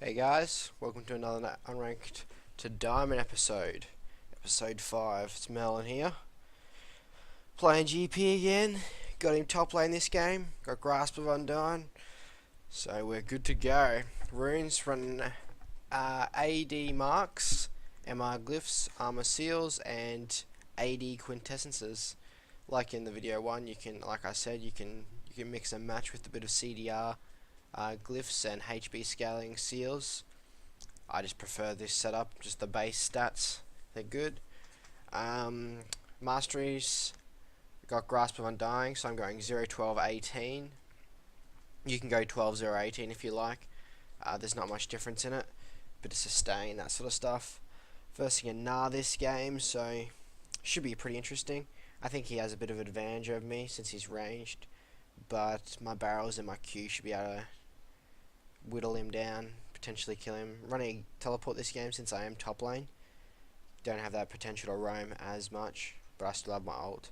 Hey guys, welcome to another Unranked to Diamond episode. Episode 5. It's Melon here. Playing GP again. Got him top lane this game. Got Grasp of Undying. So we're good to go. Runes running AD marks, MR glyphs, armor seals, and AD quintessences. Like in the video 1, you can, like I said, you can mix and match with a bit of CDR. Glyphs and HB scaling seals. I just prefer this setup, just the base stats, they're good. Masteries, got Grasp of Undying, so I'm going 0, 12, 18. You can go 12, 0, 18 if you like. There's not much difference in it. Bit of sustain, that sort of stuff. Versing a Gnar this game, so should be pretty interesting. I think he has a bit of advantage over me since he's ranged, but my barrels and my Q should be able to whittle him down, potentially kill him. Running a teleport this game since I am top lane. Don't have that potential to roam as much, but I still have my ult,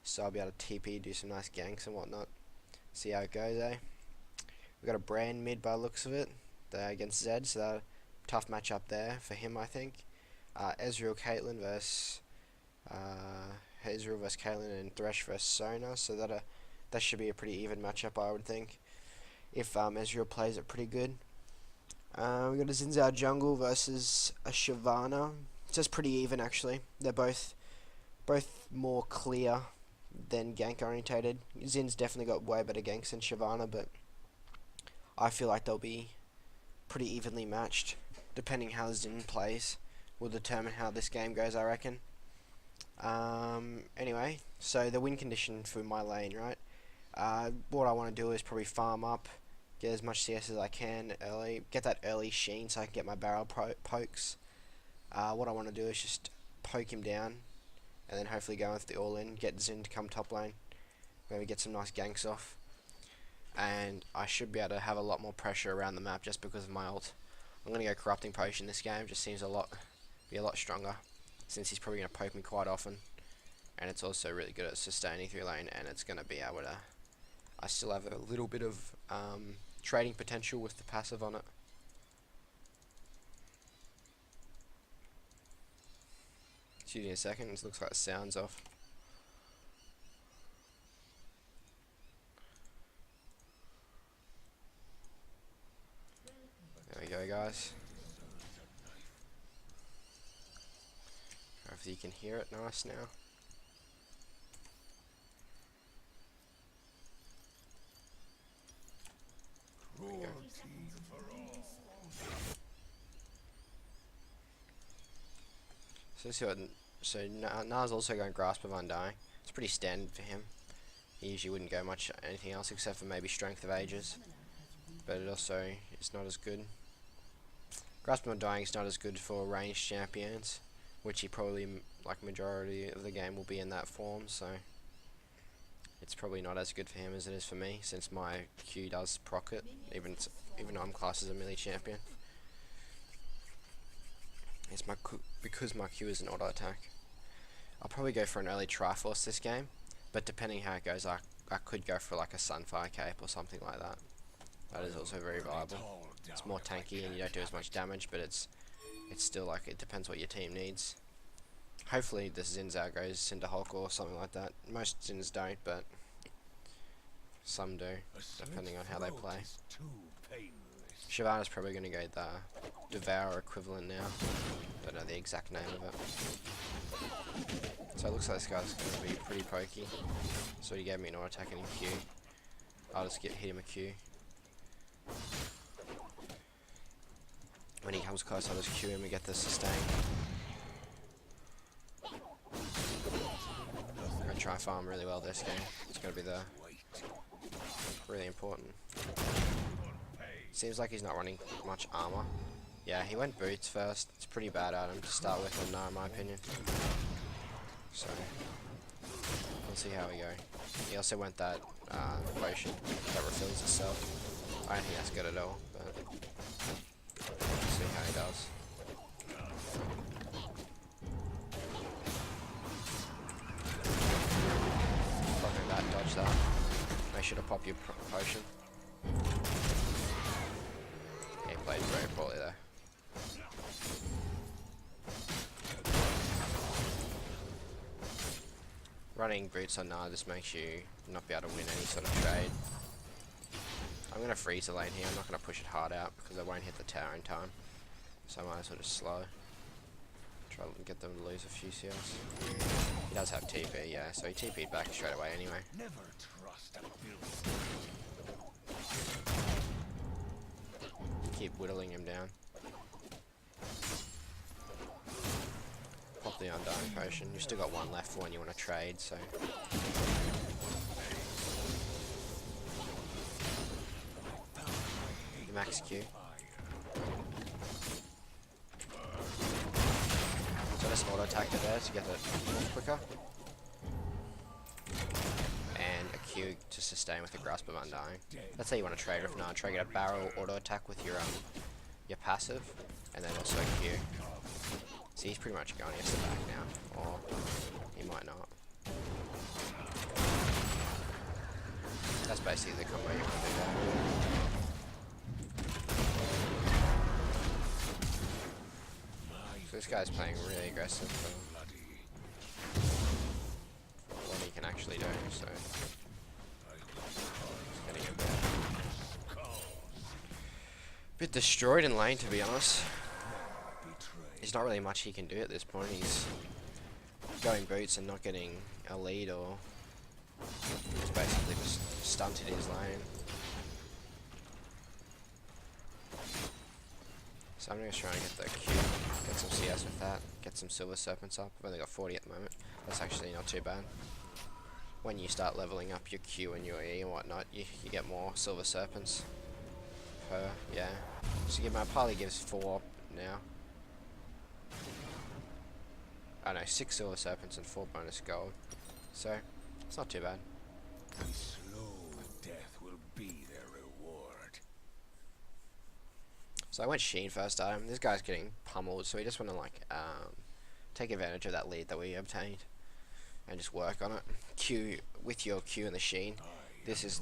so I'll be able to TP, do some nice ganks and whatnot. See how it goes, eh? We've got a Brand mid by the looks of it. They're against Zed, so that tough matchup there for him, I think. Ezreal Caitlyn versus Caitlyn and Thresh versus Sona, so that should be a pretty even matchup, I would think, if Ezreal plays it pretty good. We got a Xin Zhao jungle versus a Shyvana. It's just pretty even actually. They're both more clear than gank orientated. Zin's definitely got way better ganks than Shyvana, but I feel like they'll be pretty evenly matched. Depending how Zin plays will determine how this game goes, I reckon. Anyway, so the win condition for my lane, right? What I want to do is probably farm up, get as much CS as I can early, get that early sheen so I can get my barrel pokes. What I want to do is just poke him down, and then hopefully go with the all-in, get Zin to come top lane, maybe get some nice ganks off, and I should be able to have a lot more pressure around the map just because of my ult. I'm going to go Corrupting Potion this game, just seems be a lot stronger, since he's probably going to poke me quite often, and it's also really good at sustaining through lane, and it's going to be able to, I still have a little bit of trading potential with the passive on it. Excuse me a second, it looks like the sound's off. There we go, guys. Hopefully you can hear it nice now. So Gna's also going Grasp of Undying. It's pretty standard for him. He usually wouldn't go much anything else except for maybe Strength of Ages, but it also is not as good. Grasp of Undying is not as good for ranged champions, which he probably, like majority of the game, will be in that form, so it's probably not as good for him as it is for me, since my Q does proc it, even though I'm classed as a melee champion. It's because my Q is an auto attack. I'll probably go for an early Triforce this game, but depending how it goes, I could go for like a Sunfire Cape or something like that. That is also very viable. It's more tanky and you don't do as much damage, but it's still, like, it depends what your team needs. Hopefully this Xin Zhao goes into Hulk or something like that. Most Zins don't, but some do, depending on how they play. Shyvana's probably going to go the Devour equivalent now. Don't know the exact name of it. So it looks like this guy's going to be pretty pokey. So he gave me an auto attack and a Q. I'll just hit him a Q. When he comes close, I'll just Q him and get the sustain. I'm going to try and farm really well this game. It's going to be really important. Seems like he's not running much armor. Yeah, he went boots first. It's pretty bad at him to start with, and in my opinion. So we'll see how we go. He also went that potion that refills itself. I don't think that's good at all, but we'll see how he does. Fucking that, dodge that. Make sure to pop your potion. He played very poorly Running boots on Nara just makes you not be able to win any sort of trade. I'm going to freeze the lane here. I'm not going to push it hard out because I won't hit the tower in time. So I might as well just slow. Try to get them to lose a few CLs. He does have TP, yeah, so he TP'd back straight away anyway. Never trust a Keep whittling him down. Pop the Undying Potion. You've still got one left for when you want to trade, so... The max Q. So just auto attack it there to get it off quicker. And a Q to sustain with the Grasp of Undying. That's how you want to trade with Nara. Try to get a barrel auto attack with your passive, and then also a Q. So he's pretty much going against the back now, or he might not. That's basically the combo you want to do there. So this guy's playing really aggressive for what he can actually do, so he's getting a bit destroyed in lane, to be honest. There's not really much he can do at this point. He's going boots and not getting a lead, or he's basically just stunted his lane. So I'm going to try and get the Q, get some CS with that, get some Silver Serpents up. I've only got 40 at the moment. That's actually not too bad. When you start leveling up your Q and your E and whatnot, you get more Silver Serpents per, yeah. So my parley gives 4 now. I know, 6 Silver Serpents and 4 bonus gold. So, it's not too bad. slow death will be their reward. So I went Sheen first item. This guy's getting pummeled, so we just want to like take advantage of that lead that we obtained and just work on it. Q with your Q and the Sheen. This is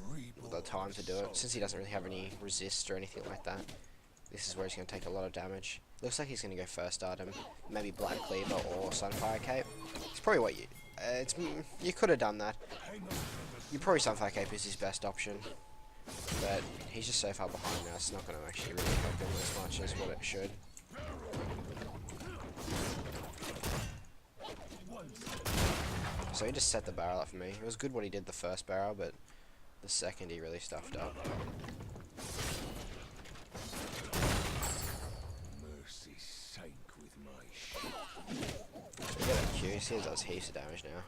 the time to do it. Since he doesn't really have any resist or anything like that, this is where he's going to take a lot of damage. Looks like he's going to go first item, maybe Black Cleaver or Sunfire Cape. It's probably what you... you could have done that. You probably Sunfire Cape is his best option, but he's just so far behind now, it's not going to actually really help him as much as what it should. So he just set the barrel up for me. It was good what he did the first barrel, but the second he really stuffed up. Mercy sank with my So we get a Q, see it does heaps of damage now.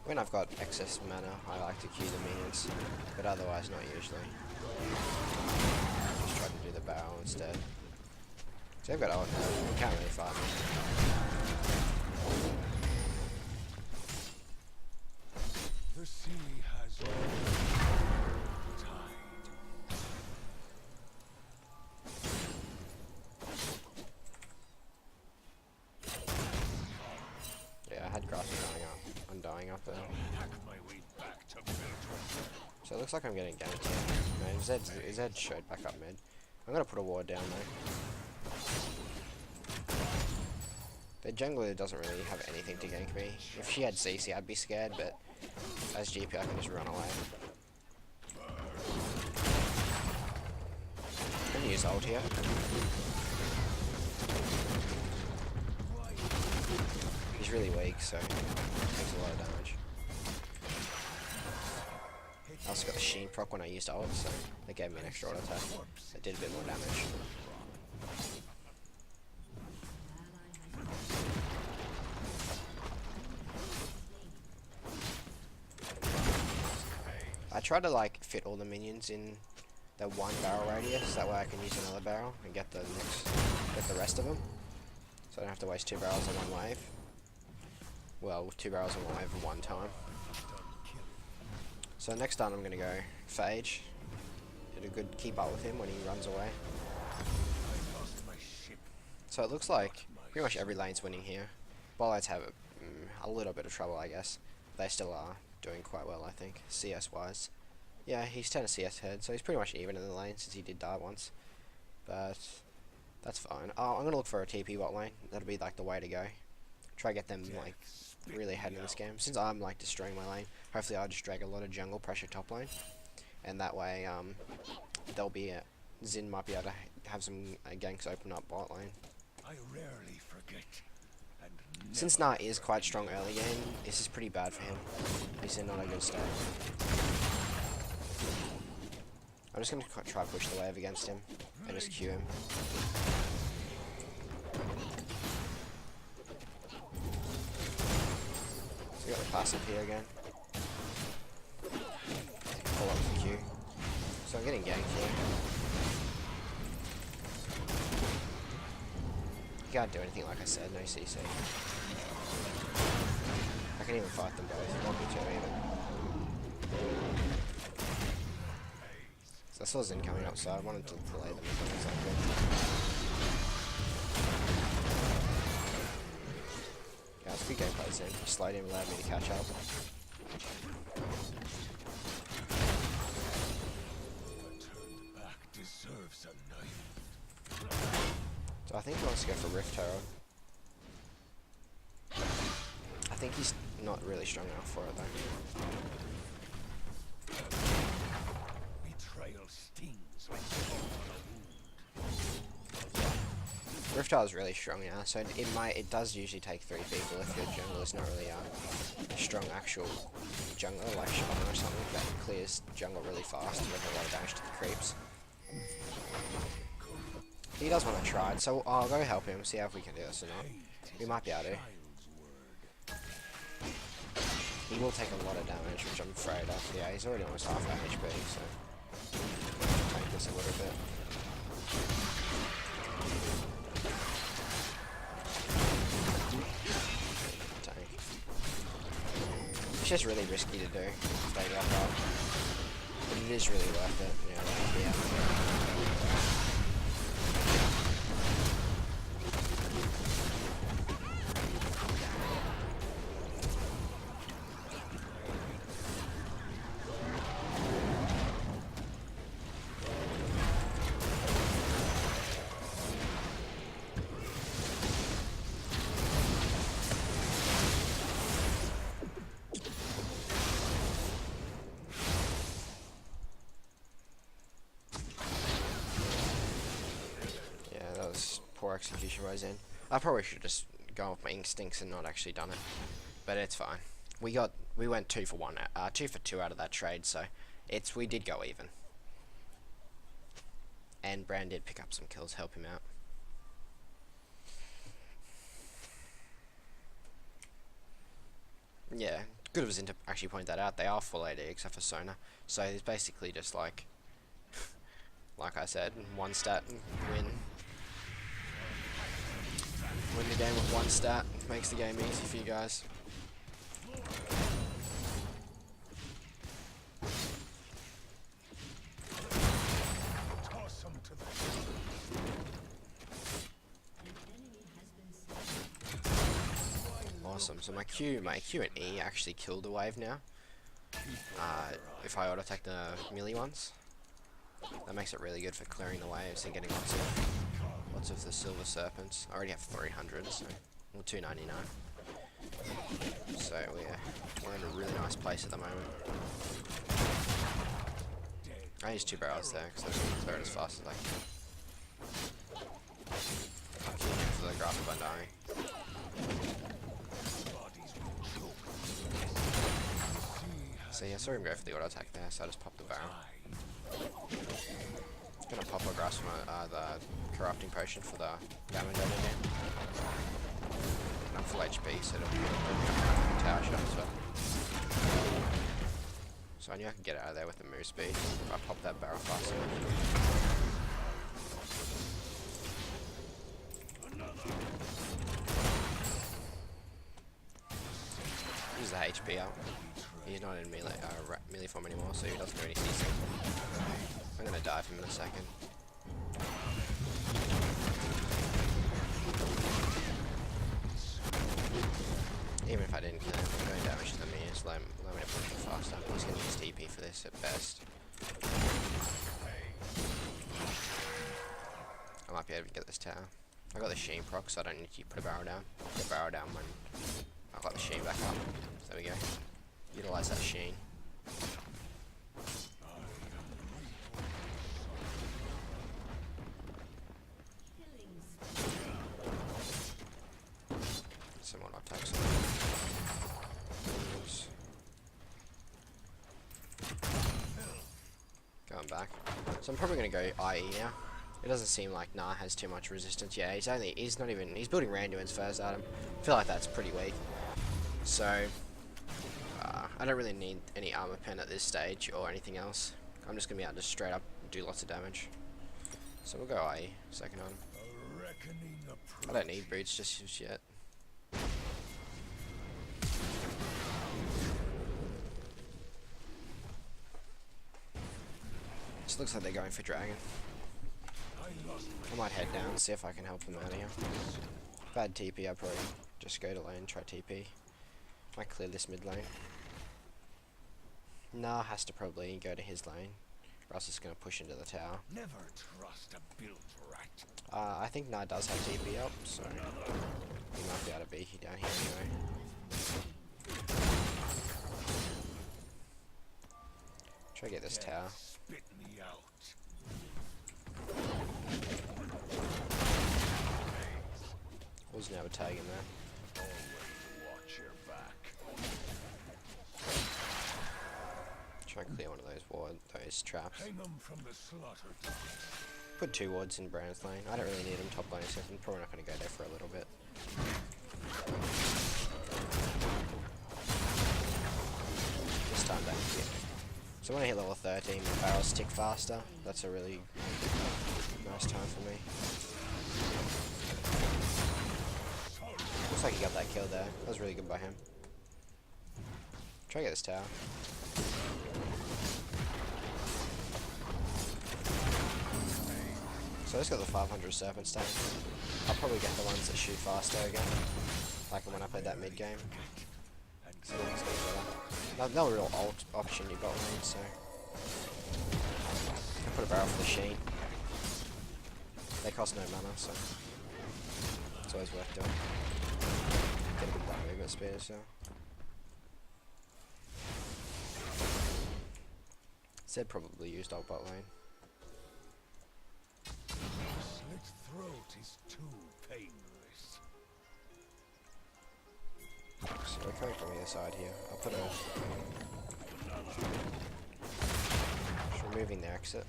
When I've got excess mana, I like to Q the minions, but otherwise not usually. Just try to do the barrel instead. So I've got ult now, we can't really fight me. The sea has tide. Yeah, I had grass undying up there. So it looks like I'm getting ganked here. Man, Zed showed back up mid. I'm gonna put a ward down though. The jungler doesn't really have anything to gank me. If she had CC, I'd be scared, but as GP, I can just run away. I'm gonna use ult here. He's really weak, so it takes a lot of damage. I also got the Sheen proc when I used ult, so that gave me an extra auto attack. That did a bit more damage. I try to like fit all the minions in the one barrel radius, that way I can use another barrel and get the rest of them. So I don't have to waste 2 barrels in one wave. Well, 2 barrels in one wave in one time. So next time I'm going to go Phage. Did a good keep up with him when he runs away. So it looks like pretty much every lane's winning here. Bollards have a little bit of trouble, I guess. They still are doing quite well, I think, CS wise. Yeah, he's 10 CS head, so he's pretty much even in the lane since he did die once. But That's fine. Oh, I'm gonna look for a TP bot lane. That'll be like the way to go. Try to get them like really ahead in this game. Since I'm like destroying my lane, hopefully I'll just drag a lot of jungle pressure top lane, and that way there'll be Zin might be able to have some ganks open up bot lane. I rarely forget. And Since Nah is quite strong early game, this is pretty bad for him. He's in not a good state. I'm just gonna try push the wave against him and just Q him. So we got the passive here again. Pull up the Q. So I'm getting ganked here. You can't do anything like I said, no CC. I can even fight them both, 1v2 even. So I saw Zin coming up, so I wanted to delay them as much as I could. Yeah, it's good gameplay Zin. He slowed him, allowed me to catch up. turned back deserves a knife. So I think he wants to go for Rift Herald. I think he's not really strong enough for it though. Betrayal stings like a wound. Rift Herald is really strong now, so it does usually take 3 people if your jungle is not really a strong actual jungler like Shaman or something that clears jungle really fast with a lot of damage to the creeps. He does want to try it, so I'll go help him, see if we can do this or not. We might be able to. He will take a lot of damage, which I'm afraid of. Yeah, he's already almost half HP, so take this a little bit. Tank. It's just really risky to do. Stay back up. But it is really worth it. Yeah. Poor execution by Zen. I probably should just go off my instincts and not actually done it, but it's fine. We went 2 for 1, 2 for 2 out of that trade, so we did go even. And Brand did pick up some kills, help him out. Yeah, good of Zen to actually point that out. They are full AD except for Sona, so it's basically just like I said, 1 stat win. Win the game with 1 stat, makes the game easy for you guys. Awesome, so my Q and E actually killed the wave now. If I auto-attack the melee ones. That makes it really good for clearing the waves and getting lots of the silver serpents. I already have 300, so well, 299. So we're in a really nice place at the moment. I use 2 barrels there because I can clear it as fast as I can. I'm keeping for the graph of Undying. So yeah, I saw him go for the auto attack there, so I just popped the barrel. Gonna pop a grasp from the corrupting potion for the damage over again. And I'm full HP, so it'll be tower shot as well. So I knew I could get out of there with the move speed if I pop that barrel fast enough. Use the HP up. He's not in melee form anymore, so he doesn't do any CC. I'm gonna dive him in a second. Even if I didn't kill him, I'm doing damage to me, just allow me to push him faster. I'm just gonna use TP for this at best. I might be able to get this tower. I got the sheen proc, so I don't need to put a barrel down. Put a barrel down when I got the sheen back up. There we go. Utilize that sheen. Someone attacks him. Going back. So I'm probably gonna go IE now. It doesn't seem like Nah has too much resistance. Yeah, he's building Randuin's first item. I feel like that's pretty weak. So I don't really need any armor pen at this stage or anything else. I'm just gonna be able to straight up do lots of damage. So we'll go IE, second on. I don't need boots just yet. This looks like they're going for dragon. I might head down and see if I can help them out here. Bad TP, I'll probably just go to lane, try TP. Might clear this mid lane. Nah has to probably go to his lane, or else it's going to push into the tower. Never trust a built rat. I think Nah does have TP up, so he might be able to be down here anyway. Try to get this tower. Spit me out. Was never tagging there. Always watch your back. Try and clear one of those traps. Hang 'em from the slaughter dogs. Put 2 wards in Brand's lane. I don't really need him top lane, so I'm probably not going to go there for a little bit. This time back here. So when I hit level 13, my barrels tick faster. That's a really nice time for me. Looks like he got that kill there. That was really good by him. Try to get this tower. So I just got the 500 serpent stack. I'll probably get the ones that shoot faster again, like when I played that mid game. So that's better. No real ult option you got lane, so I put a barrel for the sheet. They cost no mana, so it's always worth doing. Get a bit of that movement speed as well. Zed probably used ult bot lane. Slit throat is too painless. So we're coming from either side here. I'll put a... Just removing the exit.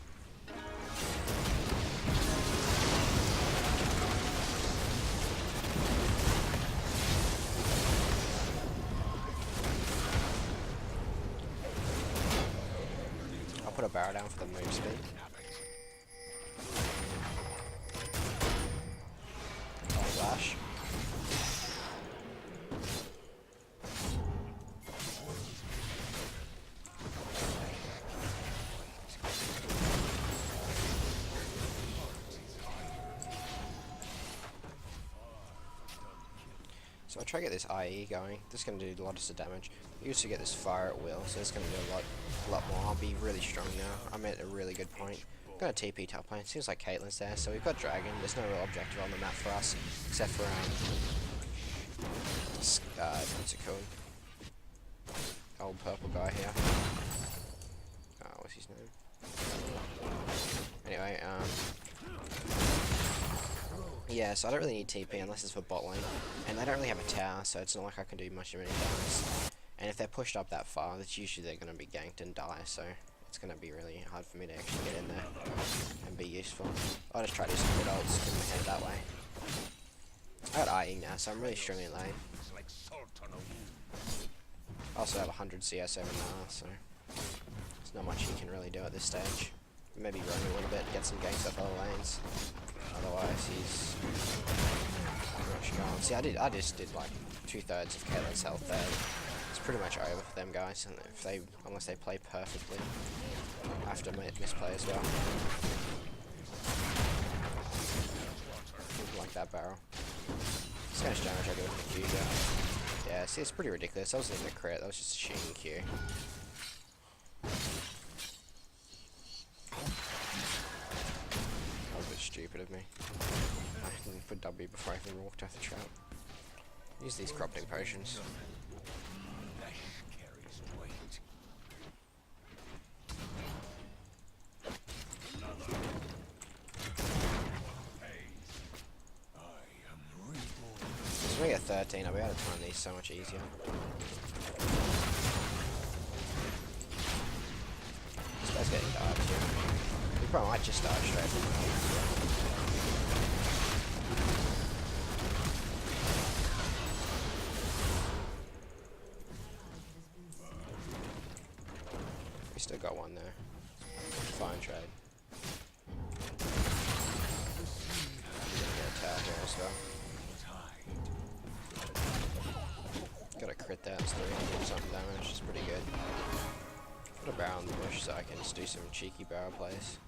I'll put a barrel down for the move speed. Flash. So I'll try to get this IE going. This is going to do lots of damage. You used to get this fire at will, so it's going to do a lot more. I'll be really strong now. I'm at a really good point. I'm going to TP top lane. Seems like Caitlyn's there, so we've got dragon. There's no real objective on the map for us, except for what's it called? Old purple guy here. What's his name? Anyway, yeah, so I don't really need TP unless it's for bot lane, and they don't really have a tower, so it's not like I can do much of anything else. And if they're pushed up that far, that's usually they're going to be ganked and die, so it's going to be really hard for me to actually get in there and be useful. I'll just try to do some good ults and head that way. I got IE now, so I'm really strong in lane. I also have 100 CS over now, so there's not much he can really do at this stage. Maybe run a little bit, get some ganks up other lanes. Otherwise, he's pretty much gone. See, I just did like 2/3 of Caitlyn's health there. It's pretty much over for them guys, and unless they play perfectly, I have to misplay as well. Like that barrel. It's how much damage I do with the Q here. Yeah, see, it's pretty ridiculous. That wasn't even a crit, that was just a shooting Q. That was a bit stupid of me. I didn't put W before I even walked off the trap. Use these corrupting potions. Flesh carries weight. I am reborn. As we get 13, I'll be able to time these so much easier. This guy's getting dodged, yeah. We probably might just dodge straight from the We still got one there. Fine trade. Gonna get a tower here as well. Got a crit that, it's 300 something damage, it's pretty good. Put a barrel in the bush so I can just do some cheeky barrel plays.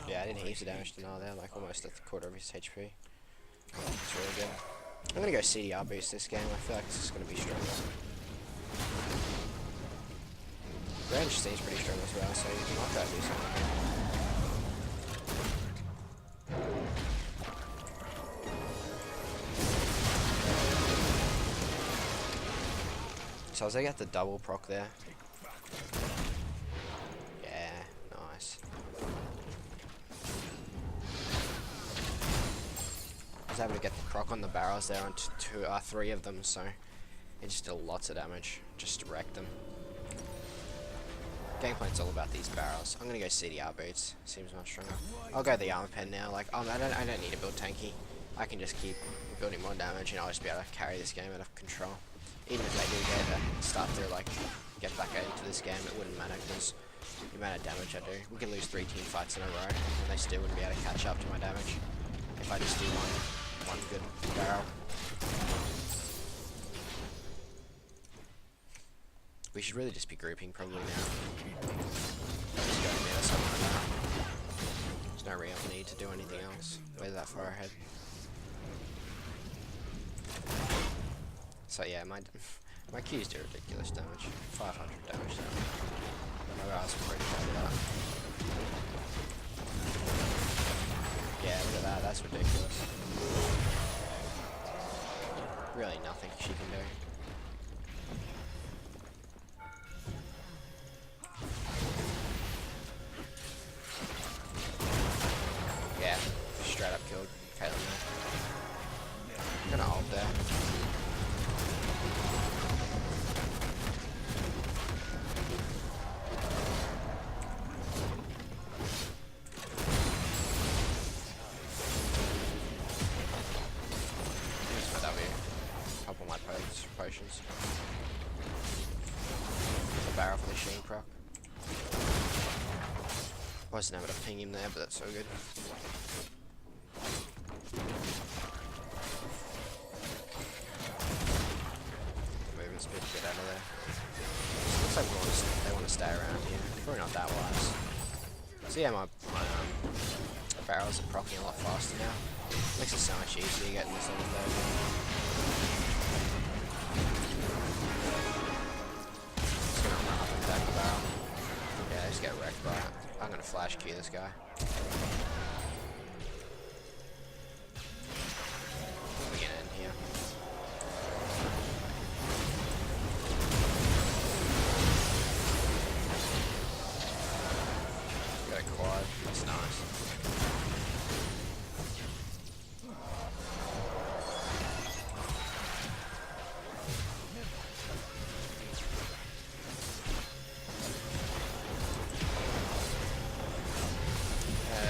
Yeah, I did heaps of damage to Nar there, like almost at the quarter of his HP. It's really good. I'm gonna go CDR boost this game, I feel like this is gonna be stronger. Range stays pretty strong as well, so you might try to do something here. So as I get the double proc there. Yeah, nice. I was able to get the proc on the barrels there on three of them, so it just did lots of damage. Just wrecked them. Gangplank's all about these barrels. I'm gonna go CDR boots. Seems much stronger. I'll go the armor pen now. Like, I don't need to build tanky. I can just keep building more damage, and I'll just be able to carry this game out of control. Even if they do start to like get back into this game, it wouldn't matter because the amount of damage I do. We can lose 3 team fights in a row, and they still wouldn't be able to catch up to my damage if I just do one good barrel. We should really just be grouping probably now. Just go mid or something like that. There's no real need to do anything else. We're that far ahead. So yeah, my Qs do ridiculous damage. 500 damage now. My guys are pretty bad at that. Yeah, look at that, that's ridiculous. Really nothing she can do. Yeah, straight up killed Caitlyn there. I'm gonna ult there. Potions. The barrel for the Sheen proc. Wasn't able to ping him there, but that's so good. The movement speed to get out of there. Looks like they want to stay around here. Probably not that wise. So yeah, my barrels are proccing a lot faster now. Makes it so much easier getting this on the load. Yeah, just get wrecked by it. I'm gonna flash Q this guy. We can end here. Got a quad. That's nice.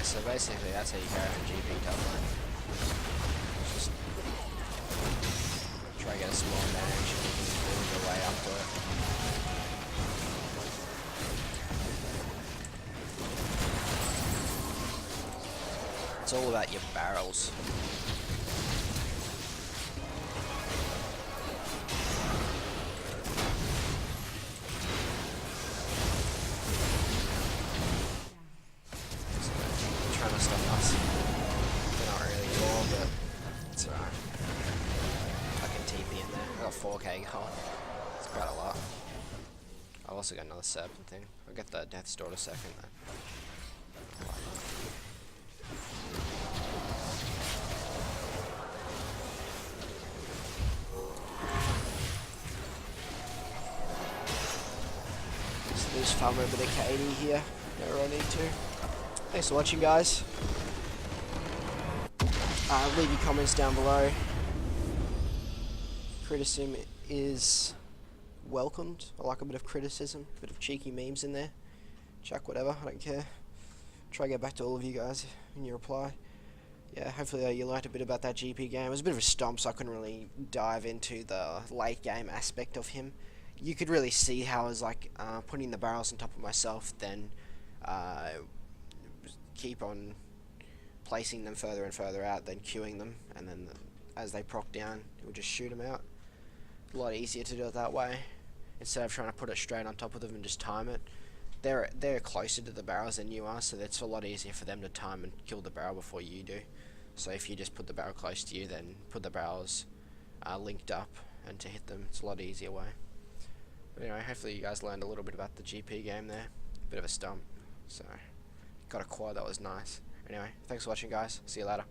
So basically that's how you carry on GP top lane. Just try to get a small advantage and you can build your way up to it. It's all about your barrels. Trying to stop us. They're not really raw, but it's alright. I can TP in there. I got 4k going. It's quite a lot. I've also got another serpent thing. I'll get the Death's Daughter second though. So just farm over the KD here. Whenever I need to. Thanks for watching, guys. Leave your comments down below. Criticism is welcomed. I like a bit of criticism, a bit of cheeky memes in there. Chuck whatever, I don't care. Try to get back to all of you guys in your reply. Yeah, hopefully you liked a bit about that GP game. It was a bit of a stomp, so I couldn't really dive into the late game aspect of him. You could really see how I was like putting the barrels on top of myself, then keep on placing them further and further out, then queuing them, and then as they proc down, it would just shoot them out. A lot easier to do it that way, instead of trying to put it straight on top of them and just time it. They're closer to the barrels than you are, so it's a lot easier for them to time and kill the barrel before you do. So if you just put the barrel close to you, then put the barrels linked up, and to hit them, it's a lot easier way. But anyway, hopefully you guys learned a little bit about the GP game there. Bit of a stump, so got a quad, that was nice. Anyway, thanks for watching, guys. See you later.